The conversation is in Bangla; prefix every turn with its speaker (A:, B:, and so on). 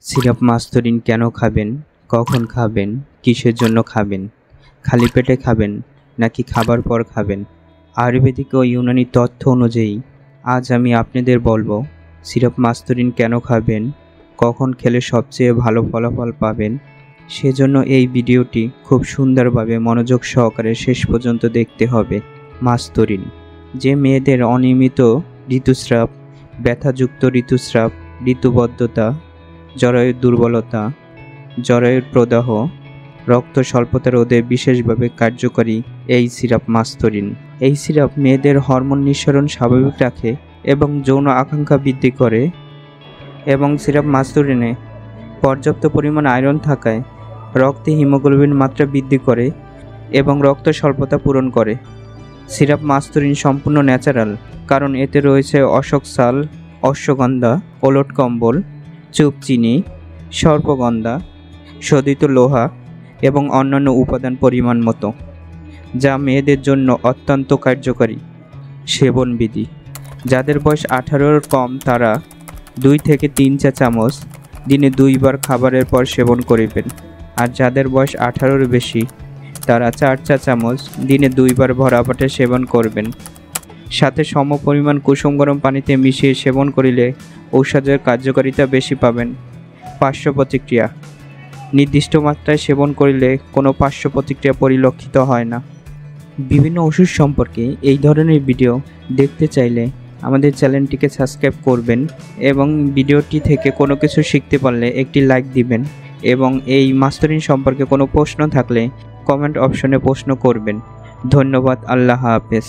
A: সিরাপ মাস্তরিন কেন খাবেন, কখন খাবেন, কিসের জন্য খাবেন, খালি পেটে খাবেন নাকি খাবার পর খাবেন? আয়ুর্বেদিক ও ইউনানি তথ্য অনুযায়ী আজ আমি আপনাদের বলবো সিরাপ মাস্তরিন কেন খাবেন, কখন খেলে সবচেয়ে ভালো ফলাফল পাবেন। সেজন্য এই ভিডিওটি খুব সুন্দরভাবে মনোযোগ সহকারে শেষ পর্যন্ত দেখতে হবে। মাস্তরিন যে মেয়েদের অনিয়মিত ঋতুস্রাব, ব্যথাযুক্ত ঋতুস্রাব, ঋতুবদ্ধতা, জরায়ুর দুর্বলতা, জরায়ুর প্রদাহ, রক্ত স্বল্পতা রোধে বিশেষভাবে কার্যকরী এই সিরাপ মাস্তরিন। এই সিরাপ মেয়েদের হরমোন নিঃসরণ স্বাভাবিক রাখে এবং যৌন আকাঙ্ক্ষা বৃদ্ধি করে এবং সিরাপ মাস্তরিনে পর্যাপ্ত পরিমাণ আয়রন থাকায় রক্তে হিমোগ্লোবিন মাত্রা বৃদ্ধি করে এবং রক্ত স্বল্পতা পূরণ করে। সিরাপ মাস্তরিন সম্পূর্ণ ন্যাচারাল, কারণ এতে রয়েছে অশোক শাল, অশ্বগন্ধা, ওলট কম্বল, চুপচিনি, সর্পগন্ধা, শোধিত লোহা এবং অন্যান্য উপাদান পরিমাণ মতো, যা মেয়েদের জন্য অত্যন্ত কার্যকরী। সেবনবিধি: যাদের বয়স 18-এর কম তারা 2 থেকে 3 চা চামচ দিনে 2 বার খাবারের পর সেবন করিবেন, আর যাদের বয়স 18-এর বেশি তারা 4 চা চামচ দিনে 2 বার ভরা পেটে সেবন করবেন। সাথে সম পরিমাণ কুসুম গরম পানিতে মিশিয়ে সেবন করিলে ঔষধের কার্যকারিতা বেশি পাবেন। পার্শ্ব প্রতিক্রিয়া: নির্দিষ্ট মাত্রায় সেবন করিলে কোনো পার্শ্ব প্রতিক্রিয়া পরিলক্ষিত হয় না। বিভিন্ন ওষুধ সম্পর্কে এই ধরনের ভিডিও দেখতে চাইলে আমাদের চ্যানেলটিকে সাবস্ক্রাইব করবেন এবং ভিডিওটি থেকে কোনো কিছু শিখতে পারলে একটি লাইক দিবেন এবং এই মাস্তরিন সম্পর্কে কোনো প্রশ্ন থাকলে কমেন্ট অপশনে প্রশ্ন করবেন। ধন্যবাদ। আল্লাহ হাফেজ।